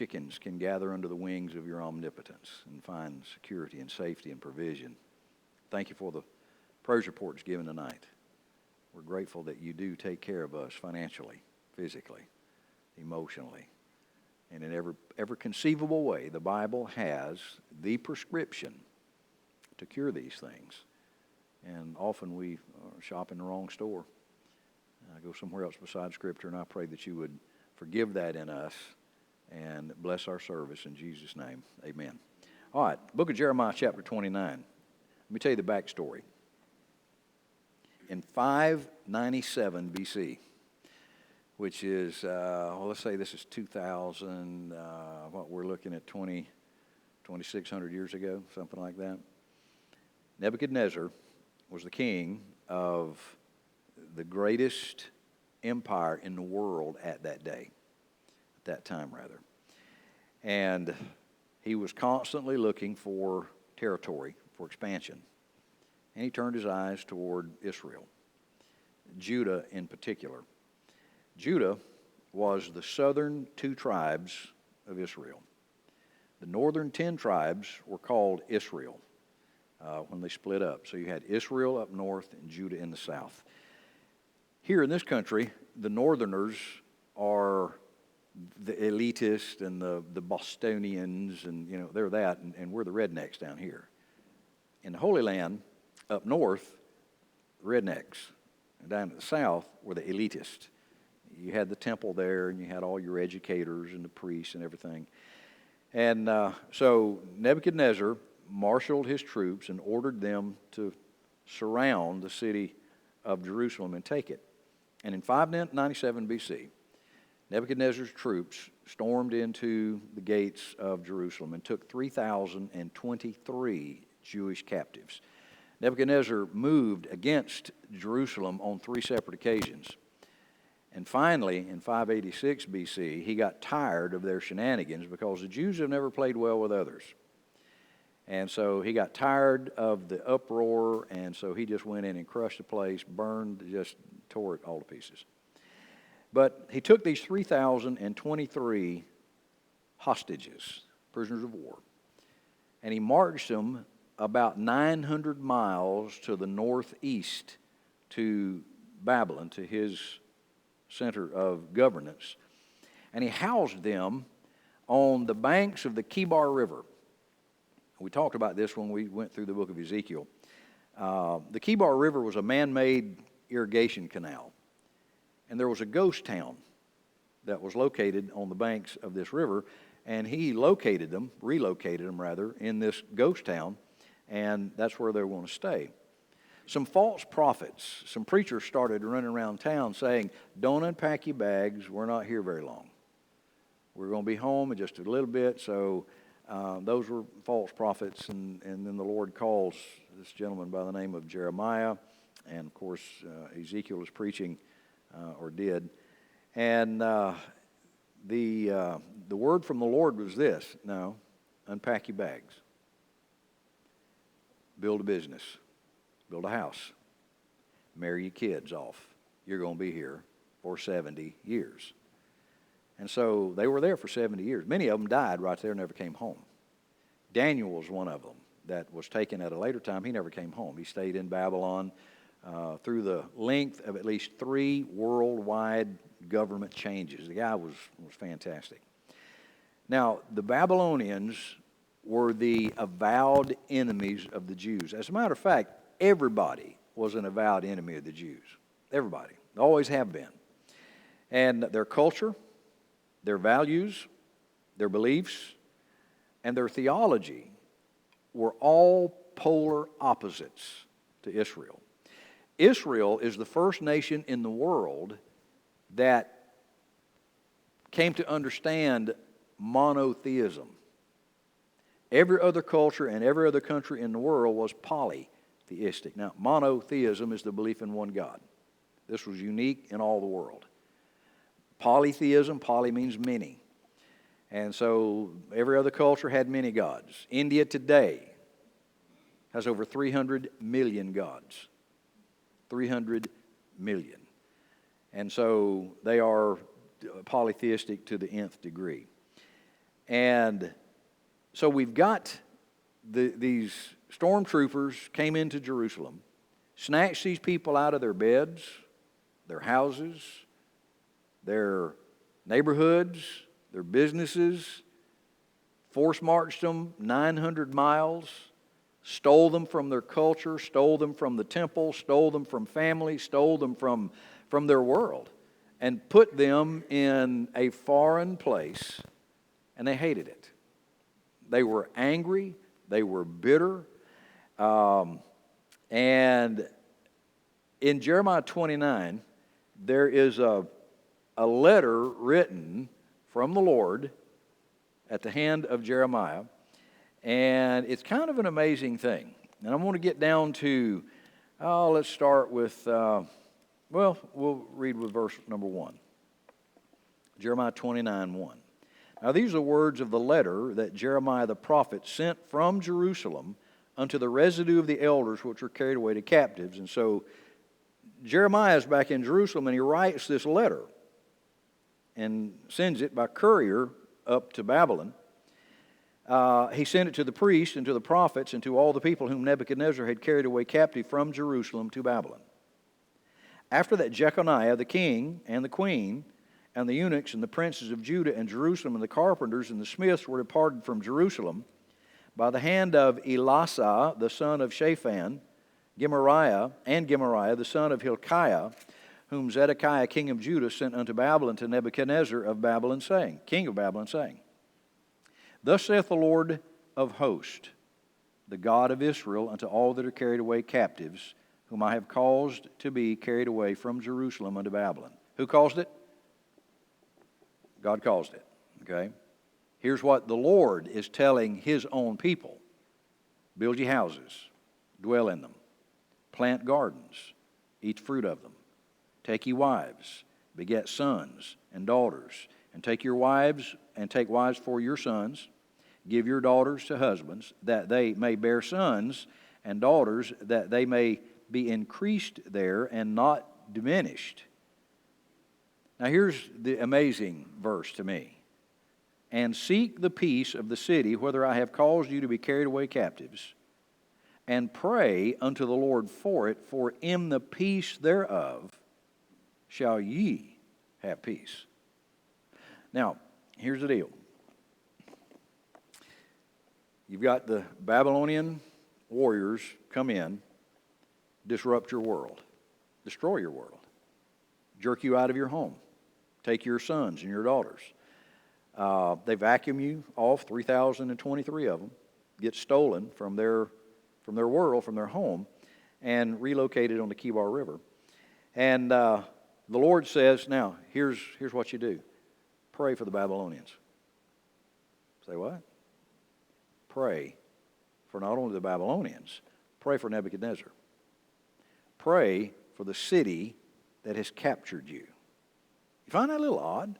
chickens can gather under the wings of your omnipotence and find security and safety and provision. Thank you for the praise reports given tonight. We're grateful that you do take care of us financially, physically, emotionally, and in every conceivable way. The Bible has the prescription to cure these things. And often we shop in the wrong store. Go somewhere else besides Scripture, and I pray that you would forgive that in us and bless our service in Jesus' name. Amen. All right, book of Jeremiah chapter 29. Let me tell you the backstory. In 597 BC, which is, let's say this is 2,000, what we're looking at 2,600 years ago, something like that. Nebuchadnezzar was the king of the greatest empire in the world at that day, at that time rather. And he was constantly looking for territory, for expansion. And he turned his eyes toward Israel, Judah in particular. Judah was the southern 2 tribes of Israel. The northern 10 tribes were called Israel when they split up. So you had Israel up north and Judah in the south. Here in this country, the northerners are the elitists and the Bostonians, and they're that, and we're the rednecks down here. In the Holy Land, up north, rednecks. And down to the south were the elitists. You had the temple there, and you had all your educators and the priests and everything. And so Nebuchadnezzar marshaled his troops and ordered them to surround the city of Jerusalem and take it. And in 597 BC, Nebuchadnezzar's troops stormed into the gates of Jerusalem and took 3,023 Jewish captives. Nebuchadnezzar moved against Jerusalem on 3 separate occasions. And finally, in 586 BC, he got tired of their shenanigans because the Jews have never played well with others. And so he got tired of the uproar, and so he just went in and crushed the place, burned, just tore it all to pieces. But he took these 3,023 hostages, prisoners of war, and he marched them about 900 miles to the northeast to Babylon, to his center of governance. And he housed them on the banks of the Kibar River. We talked about this when we went through the book of Ezekiel. The Kibar River was a man-made irrigation canal. And there was a ghost town that was located on the banks of this river. And he relocated them in this ghost town. And that's where they want to stay. Some false prophets, some preachers started running around town saying, don't unpack your bags, we're not here very long. We're going to be home in just a little bit. So those were false prophets, and then the Lord calls this gentleman by the name of Jeremiah, and of course Ezekiel is preaching, or did. And the word from the Lord was this: no, unpack your bags. Build a business. Build a house. Marry your kids off. You're going to be here for 70 years. And so they were there for 70 years. Many of them died right there and never came home. Daniel was one of them that was taken at a later time. He never came home. He stayed in Babylon through the length of at least 3 worldwide government changes. The guy was fantastic. Now, the Babylonians were the avowed enemies of the Jews. As a matter of fact, everybody was an avowed enemy of the Jews. Everybody. They always have been. And their culture, their values, their beliefs, and their theology were all polar opposites to Israel. Israel is the first nation in the world that came to understand monotheism. Every other culture and every other country in the world was polytheistic. Now, monotheism is the belief in one God. This was unique in all the world. Polytheism, poly means many. And so every other culture had many gods. India today has over 300 million gods. 300 million. And so they are polytheistic to the nth degree. And so we've got these stormtroopers came into Jerusalem, snatched these people out of their beds, their houses, their neighborhoods, their businesses, force-marched them 900 miles, stole them from their culture, stole them from the temple, stole them from family, stole them from their world, and put them in a foreign place, and they hated it. They were angry, they were bitter, and in Jeremiah 29, there is a letter written from the Lord at the hand of Jeremiah, and it's kind of an amazing thing. And I want to get down to, let's start with, we'll read with verse number 1. Jeremiah 29:1. Now these are words of the letter that Jeremiah the prophet sent from Jerusalem unto the residue of the elders which were carried away to captives. And so Jeremiah is back in Jerusalem, and he writes this letter and sends it by courier up to Babylon. He sent it to the priests and to the prophets and to all the people whom Nebuchadnezzar had carried away captive from Jerusalem to Babylon. After that, Jeconiah the king and the queen and the eunuchs and the princes of Judah and Jerusalem and the carpenters and the smiths were departed from Jerusalem by the hand of Elasah the son of Shaphan, Gemariah the son of Hilkiah, whom Zedekiah king of Judah sent unto Babylon to Nebuchadnezzar of Babylon, saying, king of Babylon, saying, Thus saith the Lord of hosts, the God of Israel, unto all that are carried away captives, whom I have caused to be carried away from Jerusalem unto Babylon. Who caused it? God caused it, okay? Here's what the Lord is telling His own people. Build ye houses, dwell in them, plant gardens, eat fruit of them. Take ye wives, beget sons and daughters, and take wives for your sons. Give your daughters to husbands, that they may bear sons and daughters, that they may be increased there and not diminished. Now here's the amazing verse to me. And seek the peace of the city, whither I have caused you to be carried away captives, and pray unto the Lord for it, for in the peace thereof shall ye have peace. Now, here's the deal. You've got the Babylonian warriors come in, disrupt your world, destroy your world, jerk you out of your home, take your sons and your daughters. They vacuum you off, 3,023 of them, get stolen from their world, from their home, and relocated on the Kibar River. And the Lord says, now, here's what you do. Pray for the Babylonians. Say what? Pray for not only the Babylonians, pray for Nebuchadnezzar. Pray for the city that has captured you. You find that a little odd?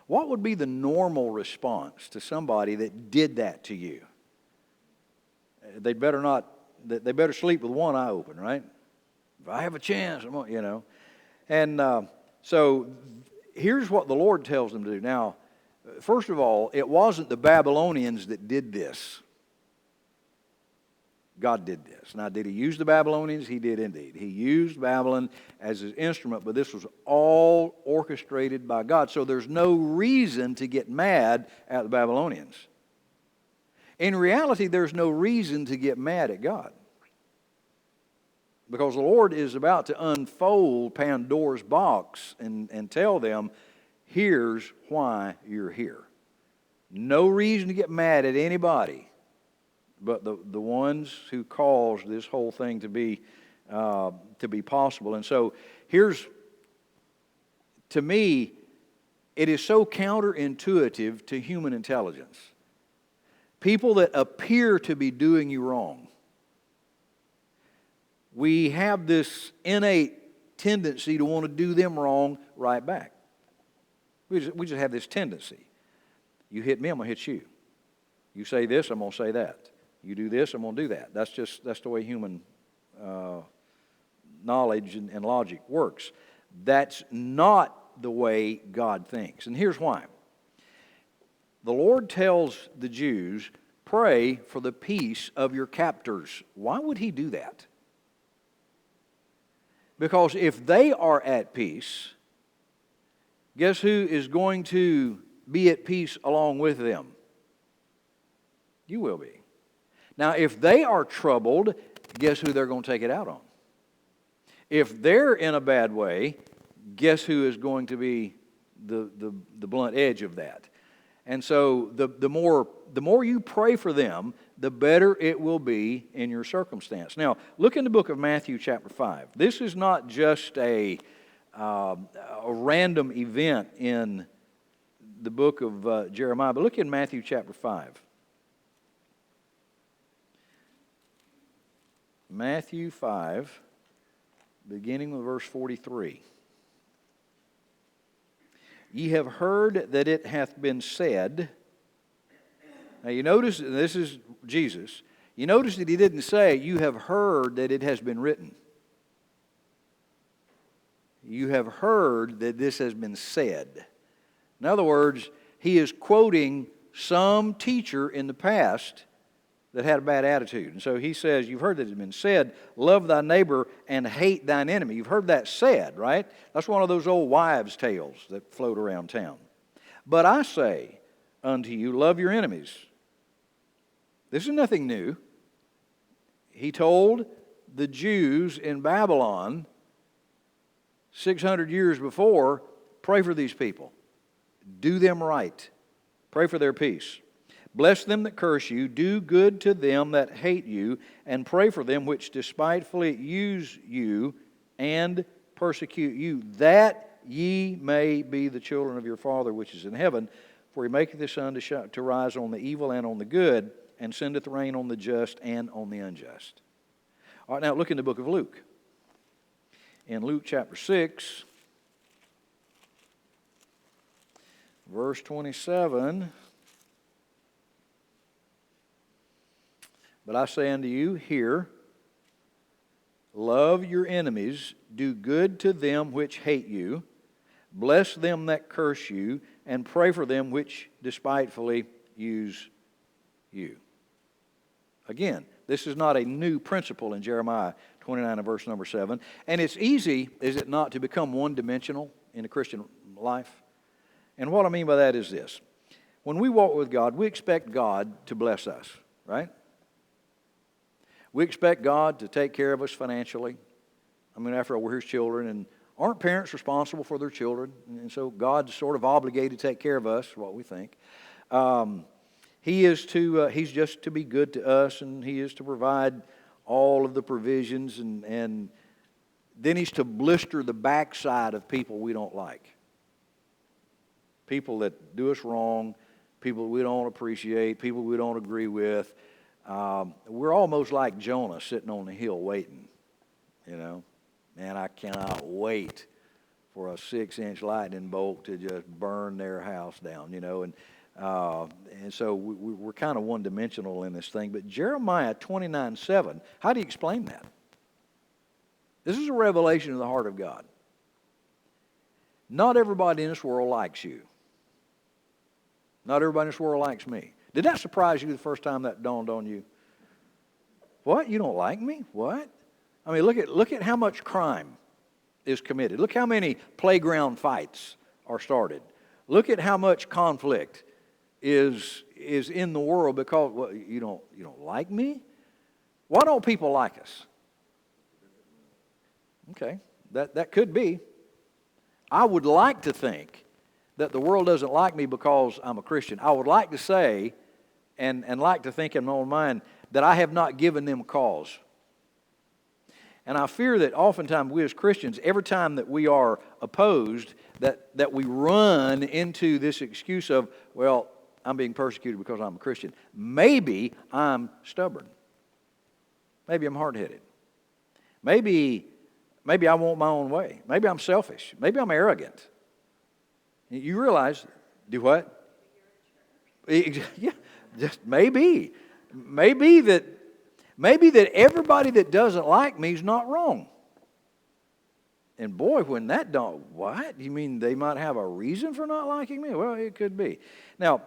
What would be the normal response to somebody that did that to you? They better sleep with one eye open, right? If I have a chance, you know. And so here's what the Lord tells them to do. Now, first of all, it wasn't the Babylonians that did this. God did this. Now, did He use the Babylonians? He did indeed. He used Babylon as His instrument, but this was all orchestrated by God. So there's no reason to get mad at the Babylonians. In reality, there's no reason to get mad at God, because the Lord is about to unfold Pandora's box and tell them, here's why you're here. No reason to get mad at anybody but the ones who caused this whole thing to be possible. And so to me, it is so counterintuitive to human intelligence. People that appear to be doing you wrong, we have this innate tendency to want to do them wrong right back. We just have this tendency. You hit me, I'm going to hit you. You say this, I'm going to say that. You do this, I'm going to do that. That's the way human knowledge and logic works. That's not the way God thinks. And here's why. the Lord tells the Jews, pray for the peace of your captors. Why would he do that? Because if they are at peace, guess who is going to be at peace along with them? You will be. Now, if they are troubled, guess who they're going to take it out on? If they're in a bad way, guess who is going to be the blunt edge of that? And so the more you pray for them, the better it will be in your circumstance. Now, look in the book of Matthew chapter 5. This is not just a random event in the book of Jeremiah, but look in Matthew chapter 5. Matthew 5, beginning with verse 43. Ye have heard that it hath been said. Now you notice, this is Jesus. You notice that he didn't say, you have heard that it has been written. You have heard that this has been said. In other words, he is quoting some teacher in the past that had a bad attitude. And so he says, you've heard that it has been said, love thy neighbor and hate thine enemy. You've heard that said, right? That's one of those old wives' tales that float around town. But I say unto you, love your enemies. This is nothing new. He told the Jews in Babylon 600 years before, pray for these people. Do them right. Pray for their peace. Bless them that curse you, do good to them that hate you, and pray for them which despitefully use you and persecute you, that ye may be the children of your Father which is in heaven. For he maketh his sun to rise on the evil and on the good, and sendeth rain on the just and on the unjust. All right, now look in the book of Luke. In Luke chapter 6, verse 27... But I say unto you, hear, love your enemies, do good to them which hate you, bless them that curse you, and pray for them which despitefully use you. Again, this is not a new principle in Jeremiah 29 and verse number 7. And it's easy, is it not, to become one-dimensional in the Christian life? And what I mean by that is this. When we walk with God, we expect God to bless us, right? We expect God to take care of us financially. I mean, after all, we're His children, and aren't parents responsible for their children? And so God's sort of obligated to take care of us, what we think. He's just to be good to us, and He is to provide all of the provisions, and then He's to blister the backside of people we don't like. People that do us wrong, people we don't appreciate, people we don't agree with. We're almost like Jonah sitting on the hill waiting, you know. Man, I cannot wait for a 6-inch lightning bolt to just burn their house down, you know. And so we're kind of one-dimensional in this thing. But Jeremiah 29:7, how do you explain that? This is a revelation of the heart of God. Not everybody in this world likes you. Not everybody in this world likes me. Did that surprise you the first time that dawned on you? What? You don't like me? What? I mean, look at how much crime is committed. Look how many playground fights are started. Look at how much conflict is in the world because you don't like me? Why don't people like us? Okay, that could be. I would like to think that the world doesn't like me because I'm a Christian. I would like to say and like to think in my own mind that I have not given them cause. And I fear that oftentimes we as Christians, every time that we are opposed, that we run into this excuse of, well, I'm being persecuted because I'm a Christian. Maybe I'm stubborn. Maybe I'm hard-headed. Maybe I want my own way. Maybe I'm selfish. Maybe I'm arrogant. You realize, do what? Yeah, just maybe. Maybe that everybody that doesn't like me is not wrong. And boy, when what? You mean they might have a reason for not liking me? Well, it could be. Now,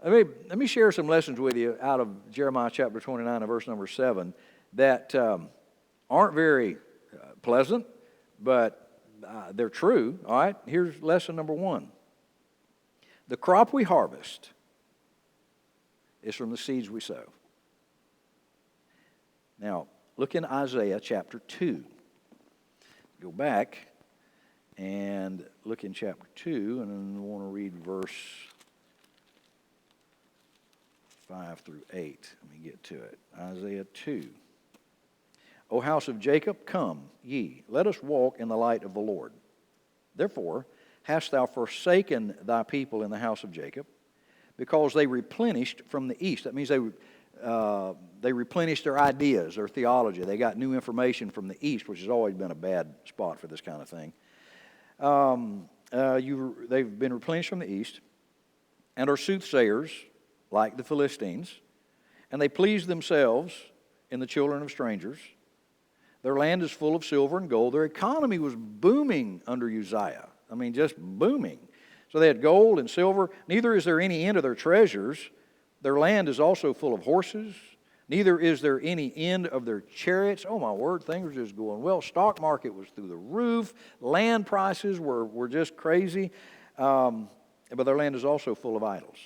let me share some lessons with you out of Jeremiah chapter 29 and verse number 7 that aren't very pleasant, but they're true. All right, here's lesson number 1. The crop we harvest is from the seeds we sow. Now, look in Isaiah chapter 2. Go back and look in chapter 2, and then I want to read verse 5 through 8. Let me get to it. Isaiah 2. O house of Jacob, come ye, let us walk in the light of the Lord. Therefore hast thou forsaken thy people in the house of Jacob, because they replenished from the east. That means they replenished their ideas, their theology. They got new information from the east, which has always been a bad spot for this kind of thing. They've been replenished from the east, and are soothsayers like the Philistines, and they please themselves in the children of strangers. Their land is full of silver and gold. Their economy was booming under Uzziah. I mean, just booming. So they had gold and silver. Neither is there any end of their treasures. Their land is also full of horses. Neither is there any end of their chariots. Oh, my word, things were just going well. Stock market was through the roof. Land prices were just crazy. But their land is also full of idols.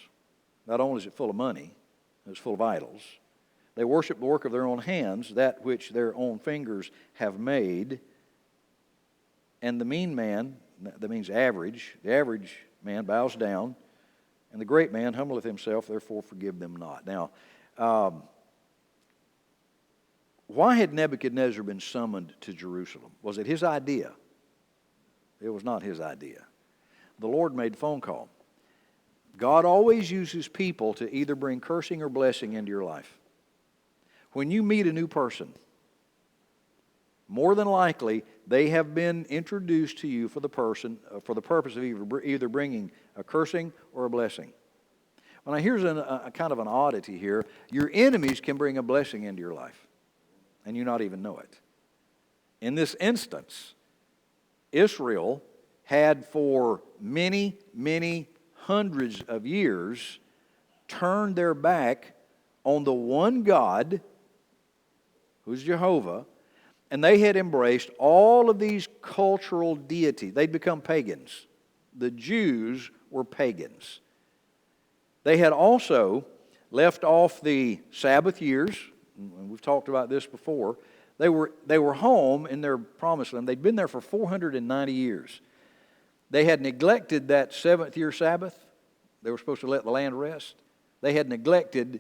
Not only is it full of money, it's full of idols. They worship the work of their own hands, that which their own fingers have made. And the mean man, that means average, the average man bows down, and the great man humbleth himself, therefore forgive them not. Now, why had Nebuchadnezzar been summoned to Jerusalem? Was it his idea? It was not his idea. The Lord made the phone call. God always uses people to either bring cursing or blessing into your life. When you meet a new person, more than likely they have been introduced to you for the purpose of either bringing a cursing or a blessing. Well, now here's a kind of an oddity here. Your enemies can bring a blessing into your life, and you not even know it. In this instance, Israel had for many, many hundreds of years turned their back on the one God, who's Jehovah, and they had embraced all of these cultural deities. They'd become pagans. The Jews were pagans. They had also left off the Sabbath years, and we've talked about this before. They were home in their promised land. They'd been there for 490 years. They had neglected that seventh year Sabbath. They were supposed to let the land rest. They had neglected,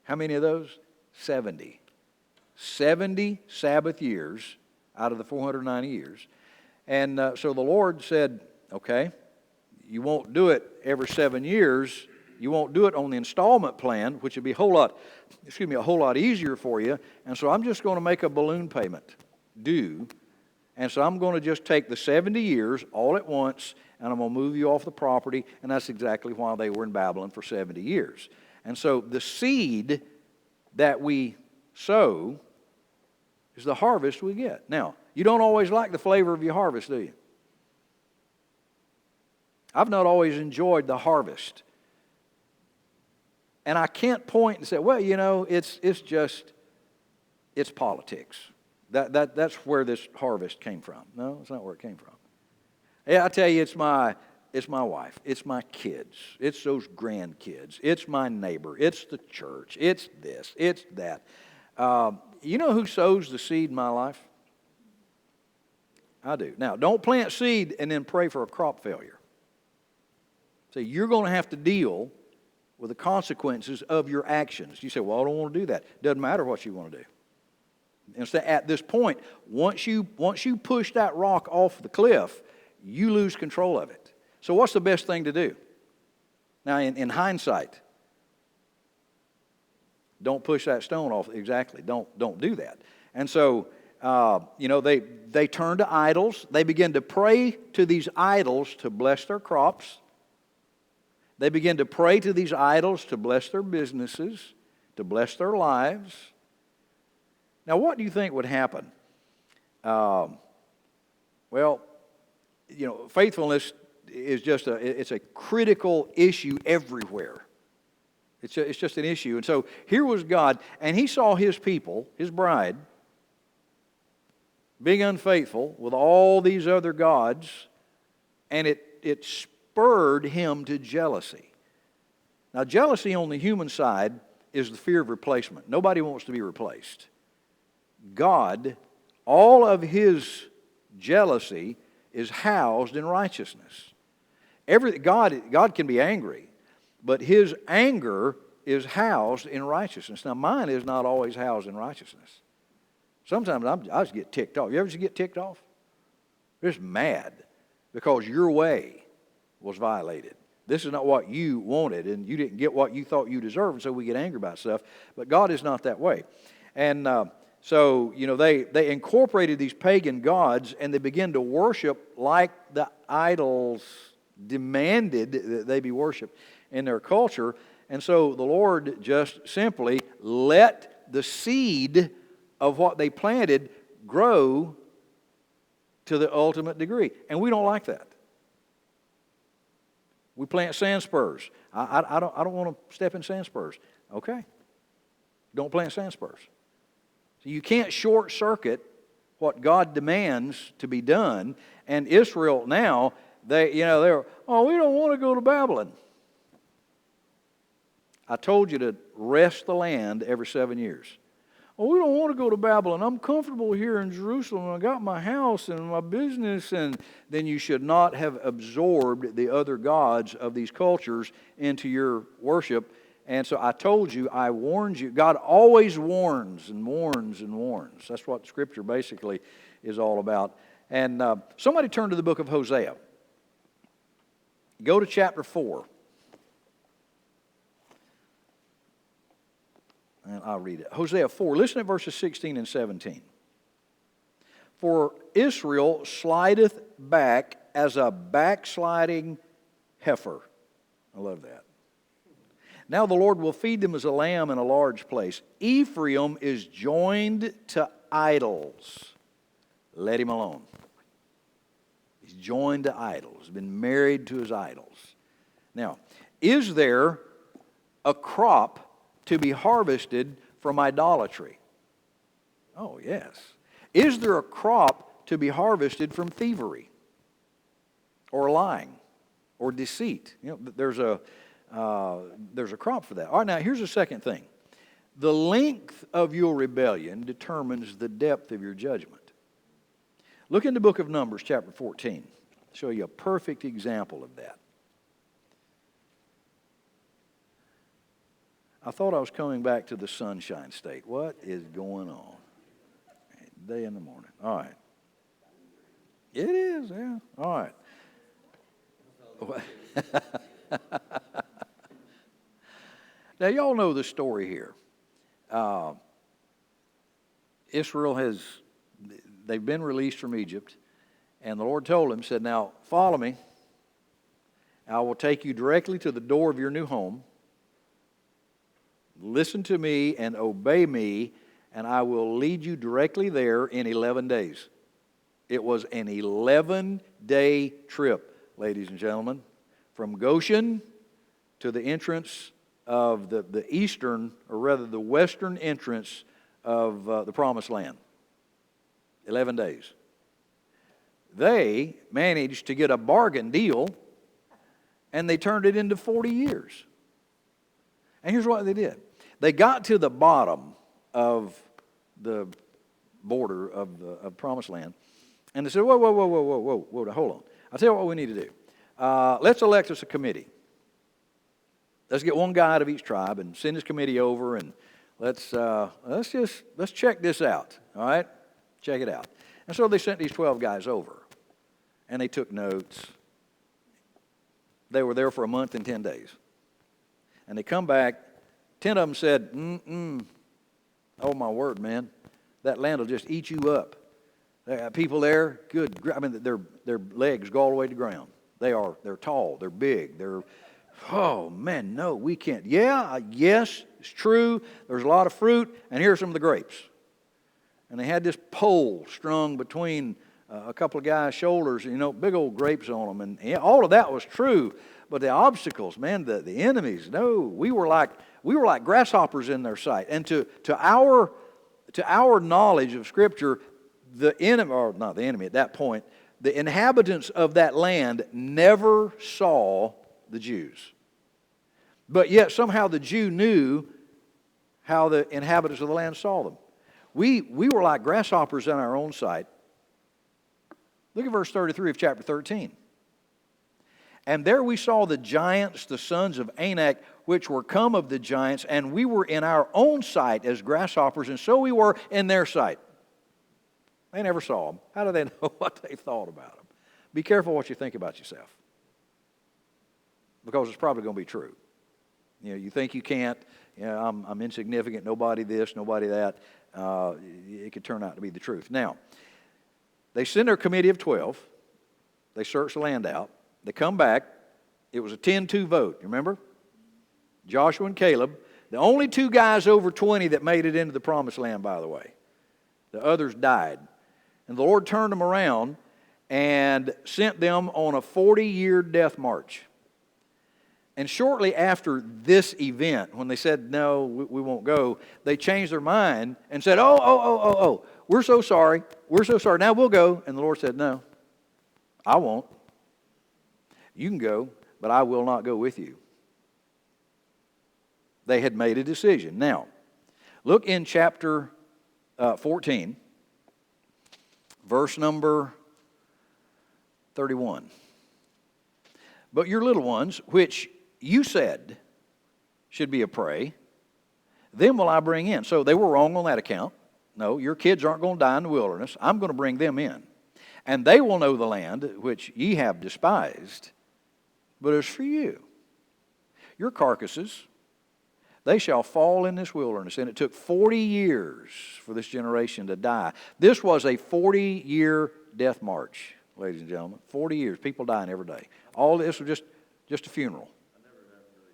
how many of those? 70. 70 Sabbath years out of the 490 years. And so the Lord said, okay, you won't do it every 7 years. You won't do it on the installment plan, which would be a whole lot easier for you. And so I'm just going to make a balloon payment due. And so I'm going to just take the 70 years all at once, and I'm going to move you off the property. And that's exactly why they were in Babylon for 70 years. And so the seed that we sow is the harvest we get. Now, you don't always like the flavor of your harvest, do you? I've not always enjoyed the harvest. And I can't point and say, well, you know, it's politics. That's where this harvest came from. No, it's not where it came from. Yeah, I tell you, it's my wife. It's my kids. It's those grandkids. It's my neighbor. It's the church. It's this. It's that. You know who sows the seed in my life? I do. Now, don't plant seed and then pray for a crop failure. So you're going to have to deal with the consequences of your actions. You say, well, I don't want to do that. Doesn't matter what you want to do. Instead, at this point, once you push that rock off the cliff, you lose control of it. So what's the best thing to do? Now, in hindsight, don't push that stone off. Exactly. Don't do that. And so, they turn to idols. They begin to pray to these idols to bless their crops. They begin to pray to these idols to bless their businesses, to bless their lives. Now, what do you think would happen? Faithfulness is it's a critical issue everywhere. It's just an issue. And so here was God, and he saw his people, his bride, being unfaithful with all these other gods, and it spurred him to jealousy. Now, jealousy on the human side is the fear of replacement. Nobody wants to be replaced. God, all of his jealousy is housed in righteousness. God can be angry, but his anger is housed in righteousness. Now, mine is not always housed in righteousness. Sometimes I just get ticked off. You ever just get ticked off? You're just mad because your way was violated. This is not what you wanted, and you didn't get what you thought you deserved, and so we get angry about stuff. But God is not that way. And so, they incorporated these pagan gods, and they began to worship like the idols demanded that they be worshiped in their culture. And so the Lord just simply let the seed of what they planted grow to the ultimate degree. And we don't like that. We plant sand spurs. I don't want to step in sand spurs. Okay. Don't plant sand spurs. So you can't short circuit what God demands to be done. And Israel now, they're, we don't want to go to Babylon. I told you to rest the land every 7 years. Oh, we don't want to go to Babylon. I'm comfortable here in Jerusalem. I got my house and my business. And then you should not have absorbed the other gods of these cultures into your worship. And so I told you, I warned you. God always warns and warns and warns. That's what Scripture basically is all about. And somebody turn to the book of Hosea. Go to chapter 4. And I'll read it. Hosea 4. Listen at verses 16 and 17. For Israel slideth back as a backsliding heifer. I love that. Now the Lord will feed them as a lamb in a large place. Ephraim is joined to idols. Let him alone. He's joined to idols. He's been married to his idols. Now, is there a crop to be harvested from idolatry? Oh, yes. Is there a crop to be harvested from thievery or lying or deceit? There's a crop for that. All right, now here's the second thing. The length of your rebellion determines the depth of your judgment. Look in the book of Numbers, chapter 14. I'll show you a perfect example of that. I thought I was coming back to the Sunshine State. What is going on? Day in the morning. All right. It is, yeah. All right. Now, y'all know the story here. Israel they've been released from Egypt, and the Lord told him, said, now, follow me. I will take you directly to the door of your new home. Listen to me and obey me, and I will lead you directly there in 11 days. It was an 11-day trip, ladies and gentlemen, from Goshen to the entrance of the eastern, or rather the western entrance of the Promised Land. 11 days. They managed to get a bargain deal, and they turned it into 40 years. And here's what they did. They got to the bottom of the border of the Promised Land, and they said, whoa, hold on. I'll tell you what we need to do. Let's elect us a committee. Let's get one guy out of each tribe and send this committee over, and let's check this out, all right? Check it out. And so they sent these 12 guys over, and they took notes. They were there for a month and 10 days. And they come back. 10 of them said, oh my word, man, that land will just eat you up. People there, their legs go all the way to the ground. They're tall, they're big, oh man, no, we can't. Yes, it's true, there's a lot of fruit, and here's some of the grapes. And they had this pole strung between a couple of guys' shoulders, big old grapes on them, and all of that was true. But the obstacles, man, the enemies, no, we were like grasshoppers in their sight. And to our knowledge of Scripture, the enemy, or not the enemy at that point, the inhabitants of that land never saw the Jews. But yet somehow the Jew knew how the inhabitants of the land saw them. We were like grasshoppers in our own sight. Look at verse 33 of chapter 13. And there we saw the giants, the sons of Anak, which were come of the giants, and we were in our own sight as grasshoppers, and so we were in their sight. They never saw them. How do they know what they thought about them? Be careful what you think about yourself, because it's probably going to be true. You know, you think you can't. You know, I'm insignificant. Nobody this, nobody that. It could turn out to be the truth. Now, they send their committee of 12. They search the land out. They come back. It was a 10-2 vote. You remember? Joshua and Caleb, the only two guys over 20 that made it into the promised land, by the way. The others died. And the Lord turned them around and sent them on a 40-year death march. And shortly after this event, when they said, no, we won't go, they changed their mind and said, oh, we're so sorry. We're so sorry. Now we'll go. And the Lord said, no, I won't. You can go, but I will not go with you. They had made a decision. Now, look in chapter 14, verse number 31. But your little ones, which you said should be a prey, them will I bring in. So they were wrong on that account. No, your kids aren't going to die in the wilderness. I'm going to bring them in. And they will know the land which ye have despised. But as for you, your carcasses, they shall fall in this wilderness. And it took 40 years for this generation to die. This was a 40-year death march, ladies and gentlemen. 40 years, people dying every day. All this was just a funeral. I never have really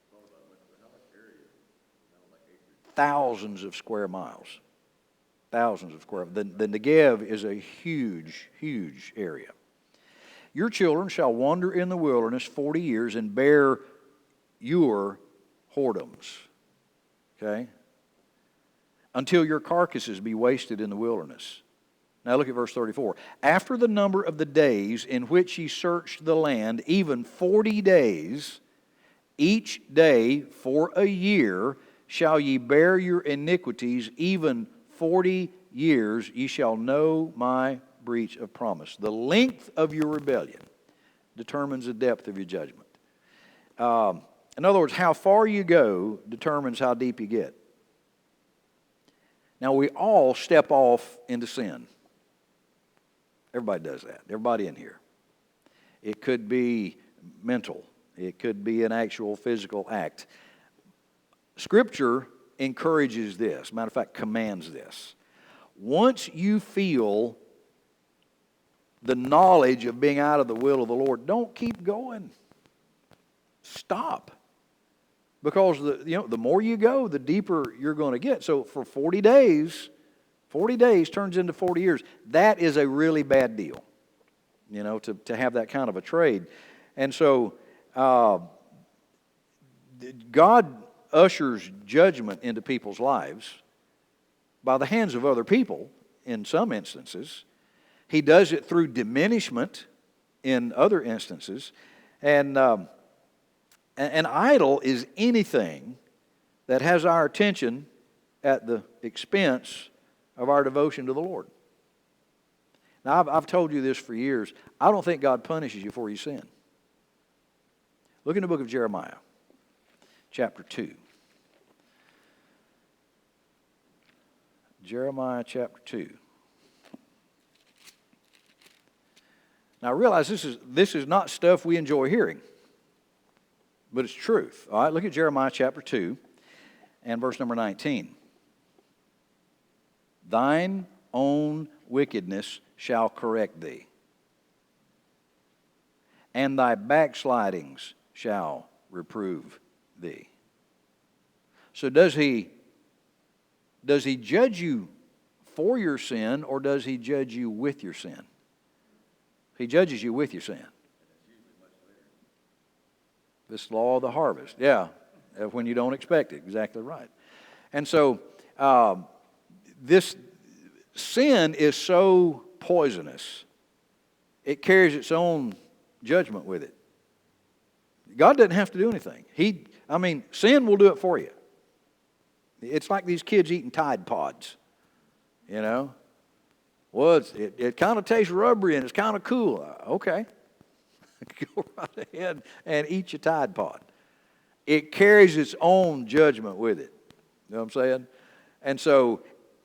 thought about much, but how much area? Like acres? Thousands of square miles. Thousands of square. The Negev is a huge, huge area. Your children shall wander in the wilderness 40 years and bear your whoredoms. Okay? Until your carcasses be wasted in the wilderness. Now look at verse 34. After the number of the days in which ye searched the land, even 40 days, each day for a year, shall ye bear your iniquities, even 40 years ye shall know my breach of promise. The length of your rebellion determines the depth of your judgment. In other words, how far you go determines how deep you get. Now we all step off into sin. Everybody does that. Everybody in here. It could be mental. It could be an actual physical act. Scripture encourages this. Matter of fact, commands this. Once you feel the knowledge of being out of the will of the Lord, don't keep going. Stop. Because the more you go, the deeper you're going to get. So for 40 days turns into 40 years. That is a really bad deal, to have that kind of a trade. And so God ushers judgment into people's lives by the hands of other people in some instances. He does it through diminishment in other instances. And an idol is anything that has our attention at the expense of our devotion to the Lord. Now, I've told you this for years. I don't think God punishes you for your sin. Look in the book of Jeremiah, chapter 2. Jeremiah chapter 2. Now, I realize this is not stuff we enjoy hearing, but it's truth. All right, look at Jeremiah chapter 2 and verse number 19. Thine own wickedness shall correct thee, and thy backslidings shall reprove thee. So does he judge you for your sin, or does he judge you with your sin? He judges you with your sin. This law of the harvest. Yeah, when you don't expect it. Exactly right. And so this sin is so poisonous. It carries its own judgment with it. God doesn't have to do anything. Sin will do it for you. It's like these kids eating Tide Pods, you know. Well, it kind of tastes rubbery and it's kind of cool. Okay. Go right ahead and eat your Tide Pod. It carries its own judgment with it. You know what I'm saying? And so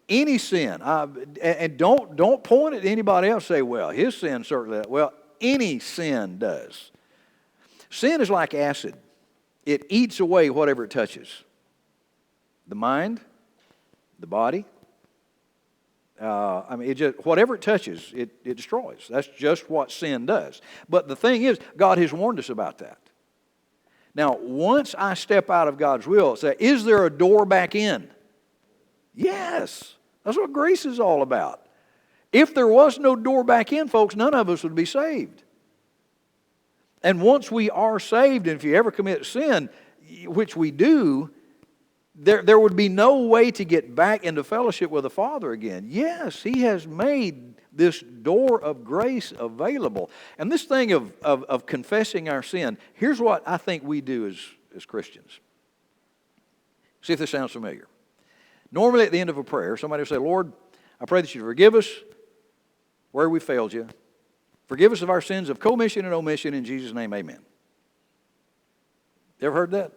any sin, and don't point at anybody else and say, well, his sin certainly, well, any sin does. Sin is like acid. It eats away whatever it touches. The mind, the body, whatever it touches, it destroys. That's just what sin does. But the thing is, God has warned us about that. Now, once I step out of God's will, say, is there a door back in? Yes. That's what grace is all about. If there was no door back in, folks, none of us would be saved. And once we are saved, and if you ever commit sin, which we do, there would be no way to get back into fellowship with the Father again. Yes, He has made this door of grace available. And this thing of confessing our sin, here's what I think we do as Christians. See if this sounds familiar. Normally at the end of a prayer, somebody will say, Lord, I pray that you forgive us where we failed you. Forgive us of our sins of commission and omission. In Jesus' name, amen. You ever heard that?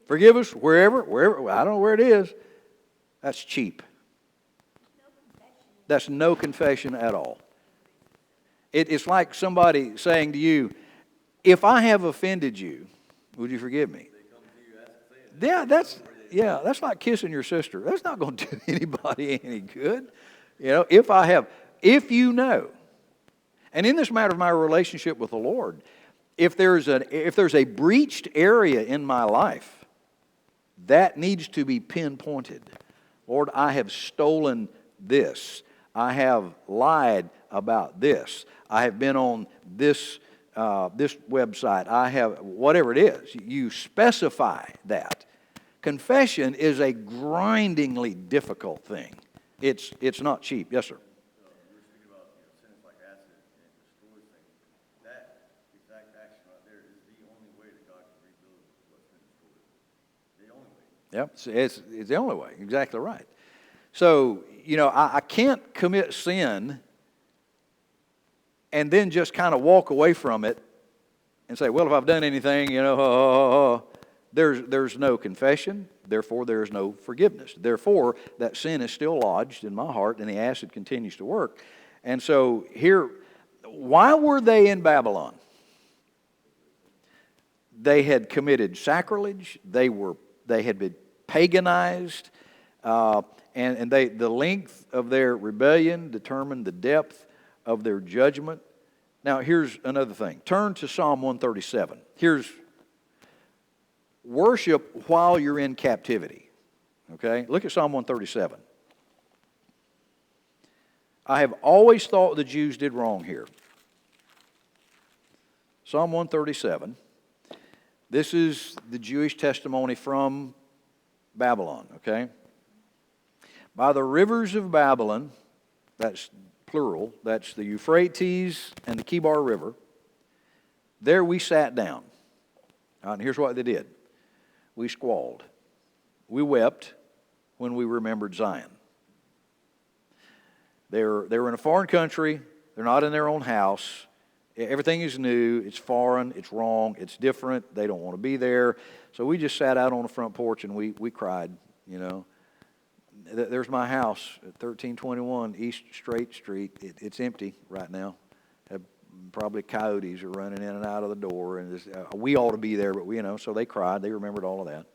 Forgive us wherever, I don't know where it is. That's cheap. That's no confession at all. It's like somebody saying to you, if I have offended you, would you forgive me? Yeah, that's like kissing your sister. That's not going to do anybody any good. You know, if you know, and in this matter of my relationship with the Lord, if there's a breached area in my life, that needs to be pinpointed. Lord, I have stolen this. I have lied about this. I have been on this website. I have whatever it is. You specify that. Confession is a grindingly difficult thing. It's not cheap. Yes, sir. You're speaking about sins like acid and it destroys things. That exact action right there is the only way that God can rebuild what's been destroyed. The only way. Yep, it's the only way. Exactly right. So, I can't commit sin and then just kind of walk away from it and say, well, if I've done anything, there's no confession, therefore there is no forgiveness. Therefore, that sin is still lodged in my heart and the acid continues to work. And so here, why were they in Babylon? They had committed sacrilege, they had been paganized, and the length of their rebellion determined the depth of their judgment. Now, here's another thing. Turn to Psalm 137. Here's worship while you're in captivity. Okay? Look at Psalm 137. I have always thought the Jews did wrong here. Psalm 137. This is the Jewish testimony from Babylon, okay? By the rivers of Babylon, that's plural, that's the Euphrates and the Kibar River, there we sat down. And here's what they did. We squalled. We wept when we remembered Zion. They were in a foreign country. They're not in their own house. Everything is new. It's foreign. It's wrong. It's different. They don't want to be there. So we just sat out on the front porch and we cried, There's my house at 1321 East Straight Street. It's empty right now. Probably coyotes are running in and out of the door. And we ought to be there, but so they cried. They remembered all of that. And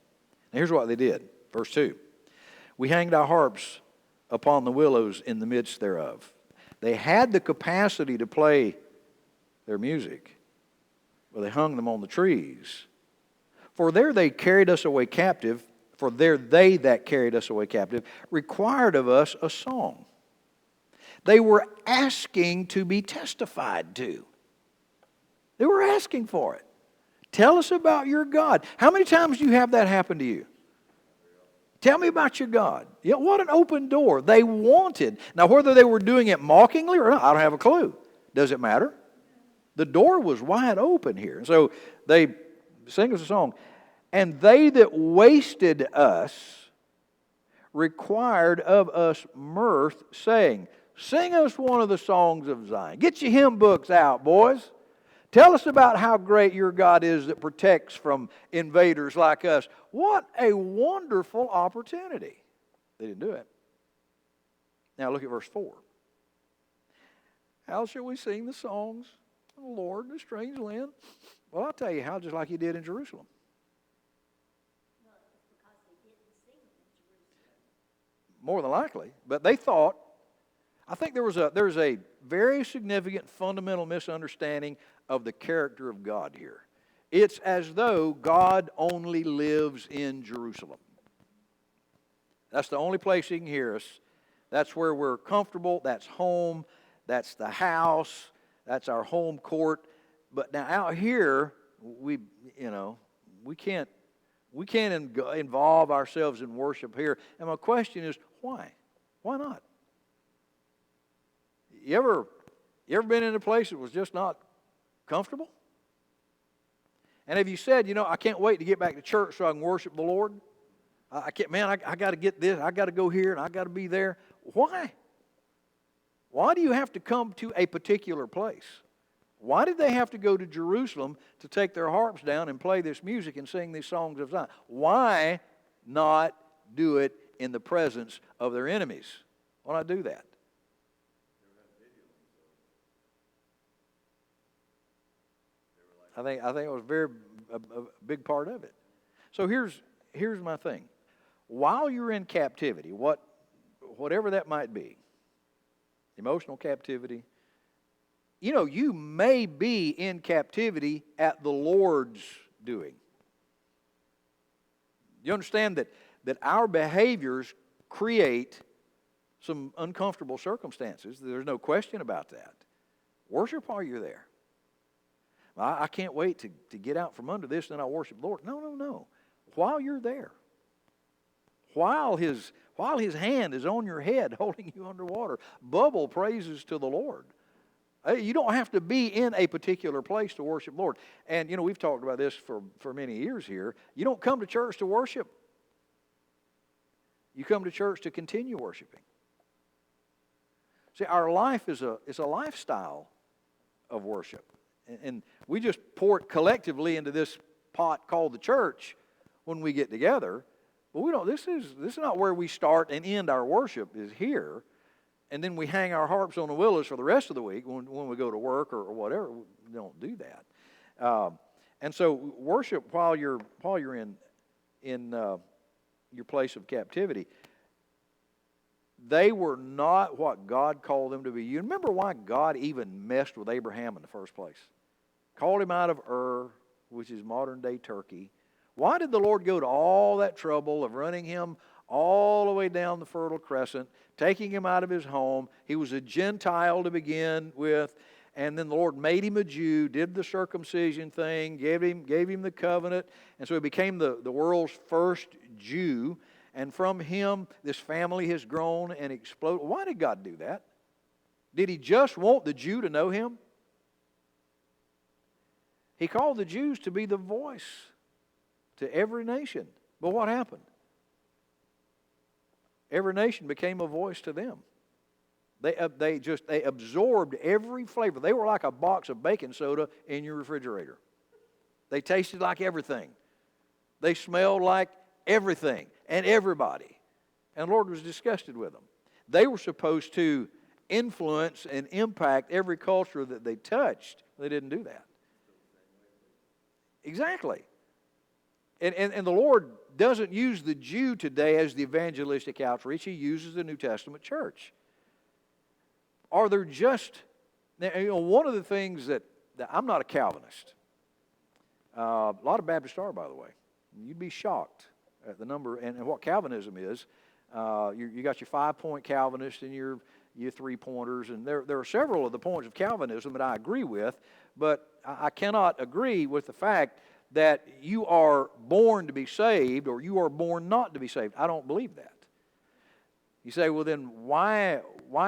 here's what they did. Verse 2. We hanged our harps upon the willows in the midst thereof. They had the capacity to play their music, but they hung them on the trees. For there they carried us away captive. For there they that carried us away captive required of us a song. They were asking to be testified to. They were asking for it. Tell us about your God. How many times do you have that happen to you? Tell me about your God. Yeah, what an open door. They wanted. Now, whether they were doing it mockingly or not, I don't have a clue. Does it matter? The door was wide open here. And so they sing us a song. And they that wasted us required of us mirth, saying, sing us one of the songs of Zion. Get your hymn books out, boys. Tell us about how great your God is that protects from invaders like us. What a wonderful opportunity. They didn't do it. Now look at verse 4. How shall we sing the songs of the Lord in a strange land? Well, I'll tell you how, just like he did in Jerusalem. Well, it's because they didn't sing them in Jerusalem. More than likely. But they thought, I think there's a very significant fundamental misunderstanding of the character of God here. It's as though God only lives in Jerusalem. That's the only place He can hear us. That's where we're comfortable. That's home. That's the house. That's our home court. But now out here, we can't involve ourselves in worship here. And my question is, why? Why not? You ever been in a place that was just not comfortable? And have you said, I can't wait to get back to church so I can worship the Lord? I can't, man, I got to get this, I got to go here, and I got to be there. Why? Why do you have to come to a particular place? Why did they have to go to Jerusalem to take their harps down and play this music and sing these songs of Zion? Why not do it in the presence of their enemies? Why not do that? I think it was a big part of it. So here's my thing. While you're in captivity, whatever that might be, emotional captivity, you may be in captivity at the Lord's doing. You understand that our behaviors create some uncomfortable circumstances. There's no question about that. Worship while you're there. I can't wait to get out from under this and then I'll worship the Lord. No. While you're there, while his hand is on your head holding you underwater, bubble praises to the Lord. You don't have to be in a particular place to worship the Lord. And, we've talked about this for many years here. You don't come to church to worship. You come to church to continue worshiping. See, our life is a lifestyle of worship. And we just pour it collectively into this pot called the church when we get together. But we don't. This is not where we start and end our worship, is here. And then we hang our harps on the willows for the rest of the week when we go to work or whatever. We don't do that. And so worship while you're in your place of captivity. They were not what God called them to be. You remember why God even messed with Abraham in the first place? Called him out of Ur, which is modern-day Turkey. Why did the Lord go to all that trouble of running him all the way down the Fertile Crescent, taking him out of his home? He was a Gentile to begin with, and then the Lord made him a Jew, did the circumcision thing, gave him the covenant, and so he became the world's first Jew. And from him, this family has grown and exploded. Why did God do that? Did He just want the Jew to know Him? He called the Jews to be the voice to every nation. But what happened? Every nation became a voice to them. They absorbed every flavor. They were like a box of baking soda in your refrigerator. They tasted like everything. They smelled like everything and everybody. And the Lord was disgusted with them. They were supposed to influence and impact every culture that they touched. They didn't do that. Exactly. And the Lord doesn't use the Jew today as the evangelistic outreach. He uses the New Testament church. Are there just... one of the things that I'm not a Calvinist. A lot of Baptists are, by the way. You'd be shocked at the number and what Calvinism is. You got your 5-point Calvinists and your 3-pointers, and there are several of the points of Calvinism that I agree with, but I cannot agree with the fact that you are born to be saved or you are born not to be saved. I don't believe that. You say, well, then why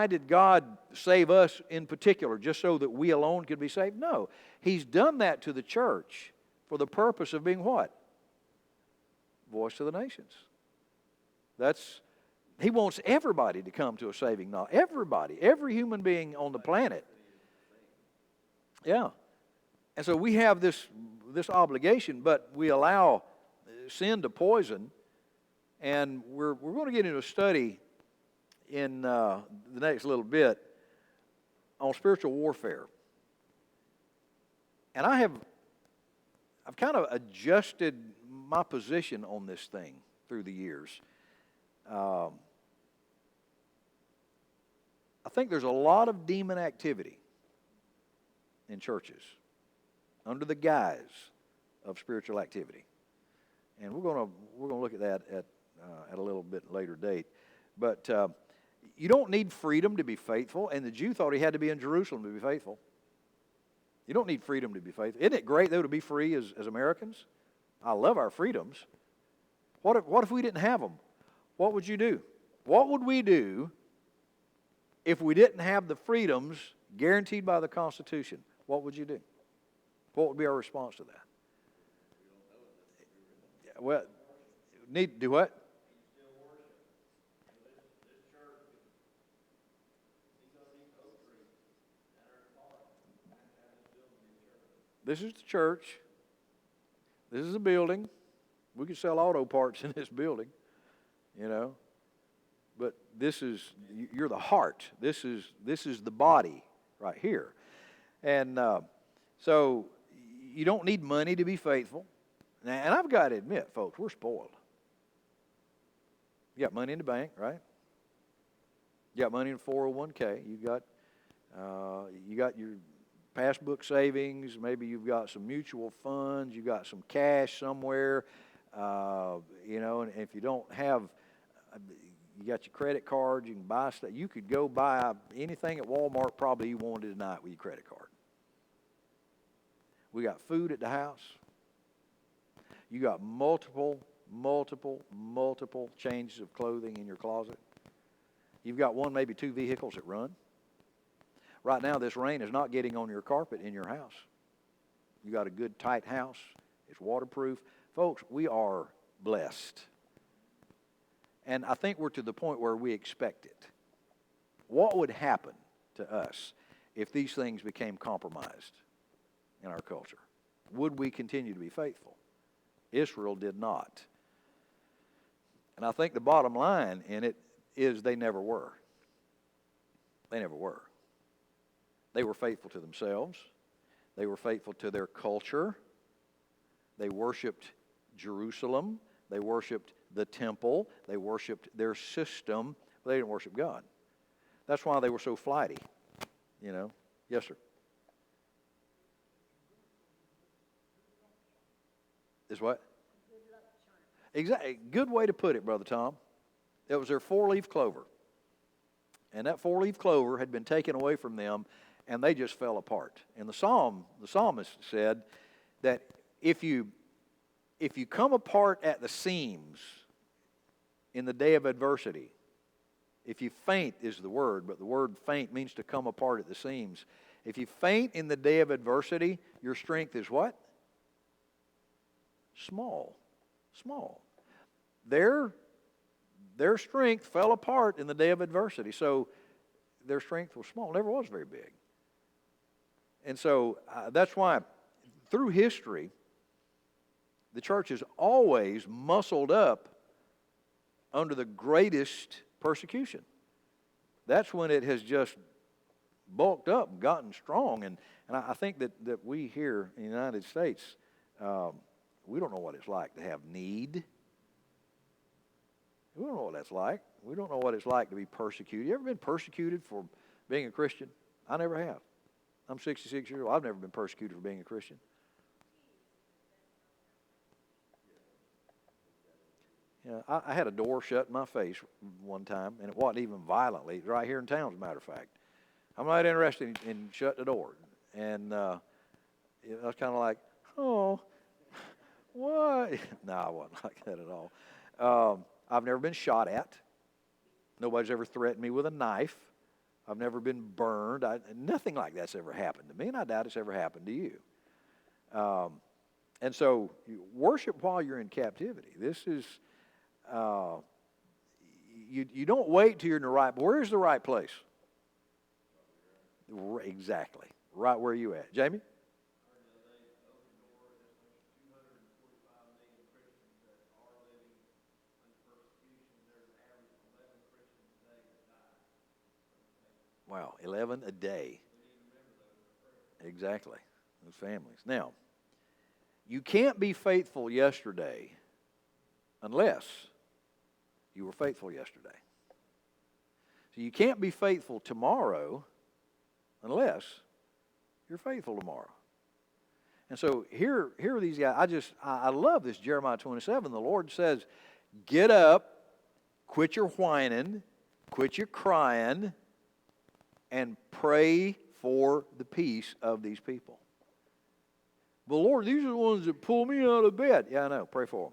did God save us in particular, just so that we alone could be saved? No. He's done that to the church for the purpose of being what? Voice to the nations. He wants everybody to come to a saving knowledge. Everybody, every human being on the planet. Yeah. And so we have this obligation, but we allow sin to poison. And we're going to get into a study in the next little bit on spiritual warfare. And I've kind of adjusted my position on this thing through the years. I think there's a lot of demon activity in churches under the guise of spiritual activity, and we're going to look at that at a little bit later date. But you don't need freedom to be faithful, and the Jew thought he had to be in Jerusalem to be faithful. You don't need freedom to be faithful. Isn't it great, though, to be free as Americans? I love our freedoms. What if we didn't have them? What would you do? What would we do if we didn't have the freedoms guaranteed by the Constitution? What would you do? What would be our response to that? Well, need to do what? This is the church. This is a building. We could sell auto parts in this building, you know. But you're the heart. This is the body right here. And so you don't need money to be faithful. And I've got to admit, folks, we're spoiled. You got money in the bank, right? You got money in 401k. You got your passbook savings. Maybe you've got some mutual funds. You got some cash somewhere. You know, and if you don't have, you got your credit card. You can buy stuff. You could go buy anything at Walmart probably you wanted tonight with your credit card. We got food at the house. You got multiple changes of clothing in your closet. You've got one, maybe two vehicles that run. Right now, this rain is not getting on your carpet in your house. You got a good, tight house. It's waterproof. Folks, we are blessed. And I think we're to the point where we expect it. What would happen to us if these things became compromised in our culture? Would we continue to be faithful? Israel did not. And I think the bottom line in it is they never were. They never were. They were faithful to themselves. They were faithful to their culture. They worshiped Jerusalem. They worshiped the temple. They worshiped their system. But they didn't worship God. That's why they were so flighty. You know? Yes, sir. Is what? Exactly. Good way to put it, Brother Tom. It was their four-leaf clover. And that four-leaf clover had been taken away from them, and they just fell apart. And the psalmist said that if you come apart at the seams in the day of adversity, if you faint is the word, but the word faint means to come apart at the seams. If you faint in the day of adversity, your strength is what? Small. Their strength fell apart in the day of adversity. So their strength was small. Never was very big. And so that's why through history, the church has always muscled up under the greatest persecution. That's when it has just bulked up and gotten strong. And I think that we here in the United States, we don't know what it's like to have need. We don't know what that's like. We don't know what it's like to be persecuted. You ever been persecuted for being a Christian? I never have. I'm 66 years old. I've never been persecuted for being a Christian. Yeah, I had a door shut in my face one time, and it wasn't even violently. It's right here in town, as a matter of fact. I'm not interested in shutting the door. And I was kind of like, oh. What? No, I wasn't like that at all. I've never been shot at. Nobody's ever threatened me with a knife. I've never been burned. Nothing like that's ever happened to me, and I doubt it's ever happened to you. And so, worship while you're in captivity. This is, you don't wait till you're in the right. Where's the right place? Exactly, right where you at, Jamie. Wow, 11 a day. Exactly, those families. Now, you can't be faithful yesterday unless you were faithful yesterday. So you can't be faithful tomorrow unless you're faithful tomorrow. And so here are these guys. I love this Jeremiah 27. The Lord says, get up, quit your whining, quit your crying, and pray for the peace of these people. But Lord, these are the ones that pull me out of bed. Yeah, I know. Pray for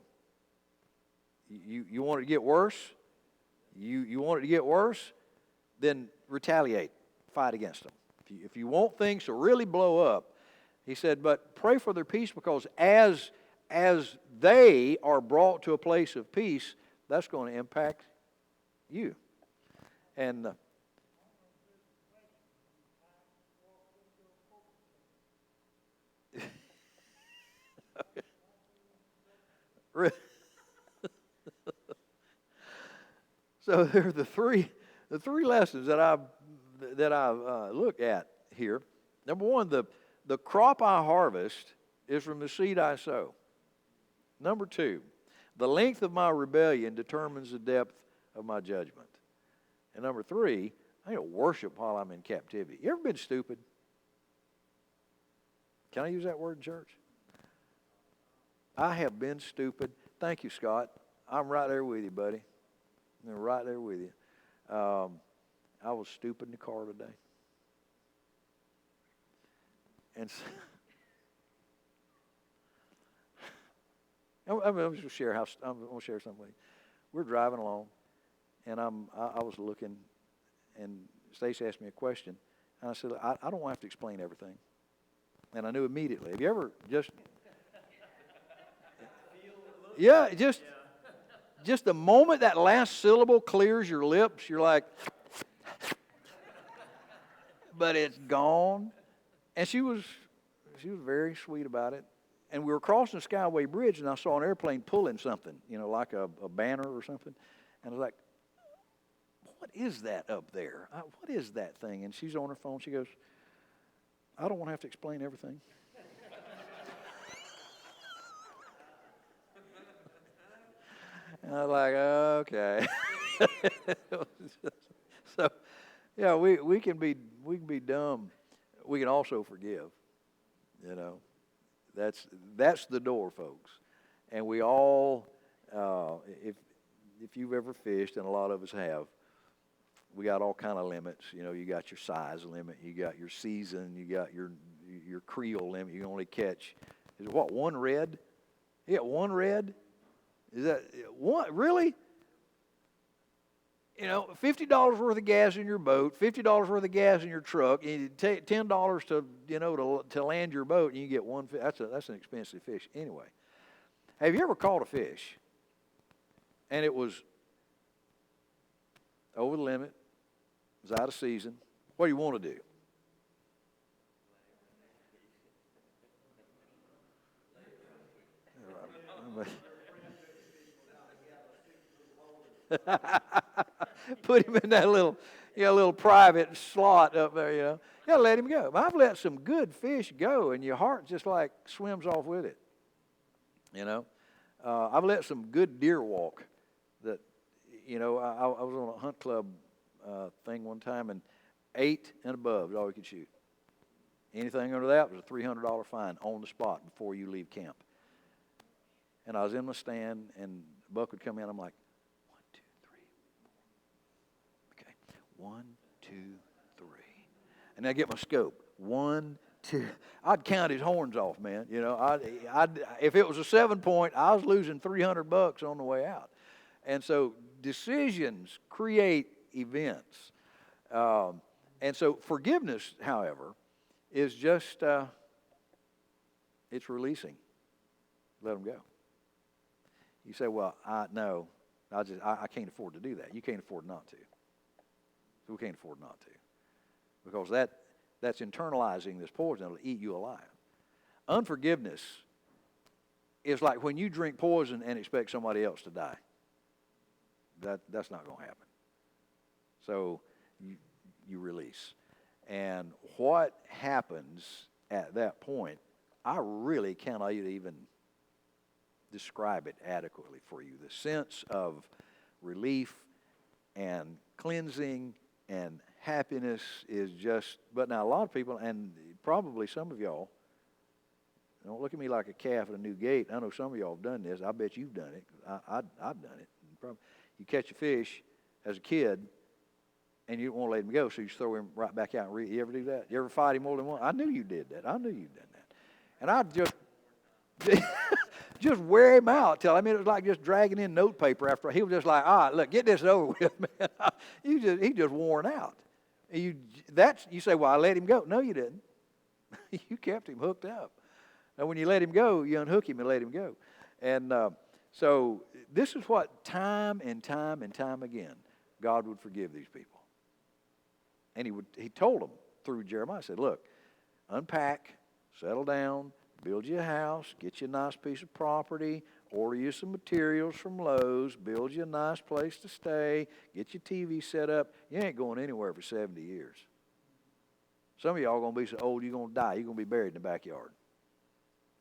them. You want it to get worse? You want it to get worse? Then retaliate. Fight against them. If you want things to really blow up, he said, but pray for their peace, because as they are brought to a place of peace, that's going to impact you. And so there are the three lessons that I look at here. Number one, the crop I harvest is from the seed I sow. Number two, the length of my rebellion determines the depth of my judgment. And number three, I need to worship while I'm in captivity. You ever been stupid? Can I use that word in church? I have been stupid. Thank you, Scott. I'm right there with you, buddy. I'm right there with you. I was stupid in the car today. And so, I'm going to share something with you. We're driving along, and I was looking, and Stacy asked me a question, and I said, I don't have to explain everything. And I knew immediately. Have you ever just... Yeah, just the moment that last syllable clears your lips, you're like, but it's gone. And she was very sweet about it. And we were crossing the Skyway Bridge, and I saw an airplane pulling something, like a banner or something. And I was like, what is that up there? What is that thing? And she's on her phone. She goes, I don't want to have to explain everything. And I was like, okay. So, yeah, we can be dumb. We can also forgive. That's the door, folks. And we all, if you've ever fished, and a lot of us have, we got all kind of limits. You got your size limit, you got your season, you got your creel limit. You can only catch, is it what, one red? Yeah, one red. Is that what really? $50 worth of gas in your boat, $50 worth of gas in your truck, and you take $10 to land your boat, and you get one fish. That's an expensive fish anyway. Have you ever caught a fish and it was over the limit, it was out of season? What do you want to do? Put him in that little private slot up there, You gotta let him go. I've let some good fish go, and your heart just like swims off with it. I've let some good deer walk. That, I was on a hunt club thing one time, and 8 and above is all you could shoot. Anything under that was a $300 fine on the spot before you leave camp. And I was in my stand, and a buck would come in. I'm like, 1, 2, 3, 4. Okay, 1, 2, 3. And I get my scope. 1, I'd count his horns off, man. You know, if it was a 7-point, I was losing $300 on the way out. And so decisions create events. And so forgiveness, however, is just, it's releasing. Let them go. You say, well, I can't afford to do that. You can't afford not to. So we can't afford not to. Because that's internalizing this poison. It'll eat you alive. Unforgiveness is like when you drink poison and expect somebody else to die. That's not going to happen. So you release. And what happens at that point, I really cannot even describe it adequately for you. The sense of relief and cleansing and happiness is just, but now a lot of people, and probably some of y'all, don't look at me like a calf at a new gate. I know some of y'all have done this. I bet you've done it. I've done it. You catch a fish as a kid, and you don't want to let him go, so you just throw him right back out. You ever do that? You ever fight him more than once? I knew you did that. I knew you'd done that. And I'd just wear him out till, it was like just dragging in notepaper after. He was just like, all right, look, get this over with, man. He just worn out. You say, well, I let him go. No, you didn't. You kept him hooked up. Now, when you let him go, you unhook him and let him go. And so this is what time and time and time again, God would forgive these people. And he told them through Jeremiah, he said, look, unpack, settle down, build you a house, get you a nice piece of property, order you some materials from Lowe's, build you a nice place to stay, get your TV set up. You ain't going anywhere for 70 years. Some of y'all are going to be so old you're going to die. You're going to be buried in the backyard.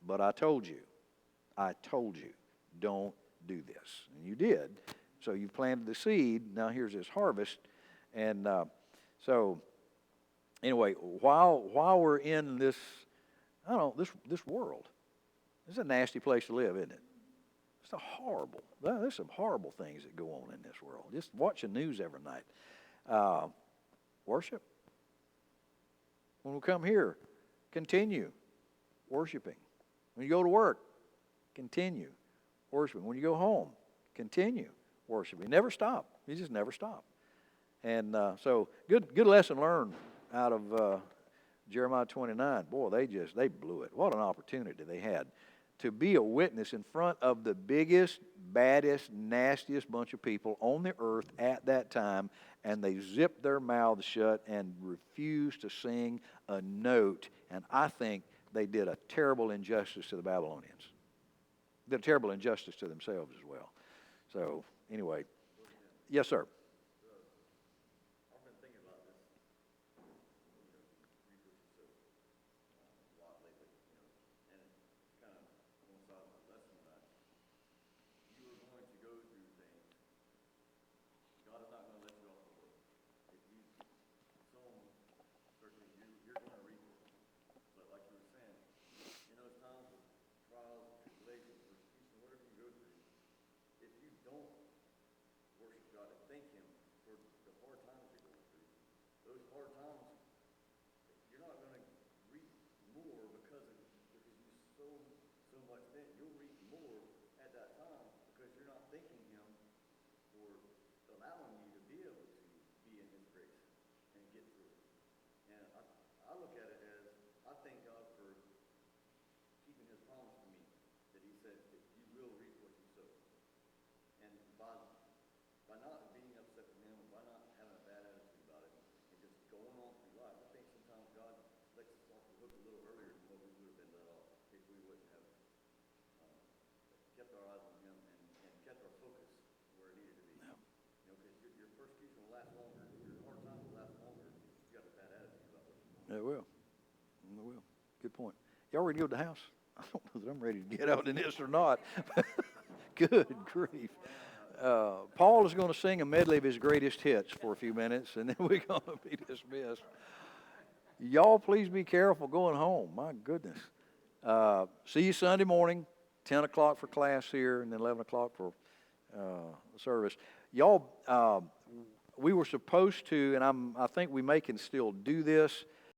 But I told you, don't do this. And you did. So you planted the seed. Now here's this harvest. And so anyway, while we're in this, this world, this is a nasty place to live, isn't it? There's some horrible things that go on in this world. Just watch the news every night. Worship. When we come here, continue worshiping. When you go to work, continue worshiping. When you go home, continue worshiping. Never stop. You just never stop. And so good lesson learned out of Jeremiah 29. Boy, they blew it. What an opportunity they had to be a witness in front of the biggest, baddest, nastiest bunch of people on the earth at that time, and they zipped their mouths shut and refused to sing a note. And I think they did a terrible injustice to the Babylonians. Did a terrible injustice to themselves as well. So anyway, yes, sir. It will. Good point. Y'all ready to go to the house? I don't know that I'm ready to get out in this or not. Good grief. Paul is going to sing a medley of his greatest hits for a few minutes, and then we're going to be dismissed. Y'all please be careful going home. My goodness. See you Sunday morning, 10 o'clock for class here, and then 11 o'clock for service. Y'all, we were supposed to, and I think we can still do this,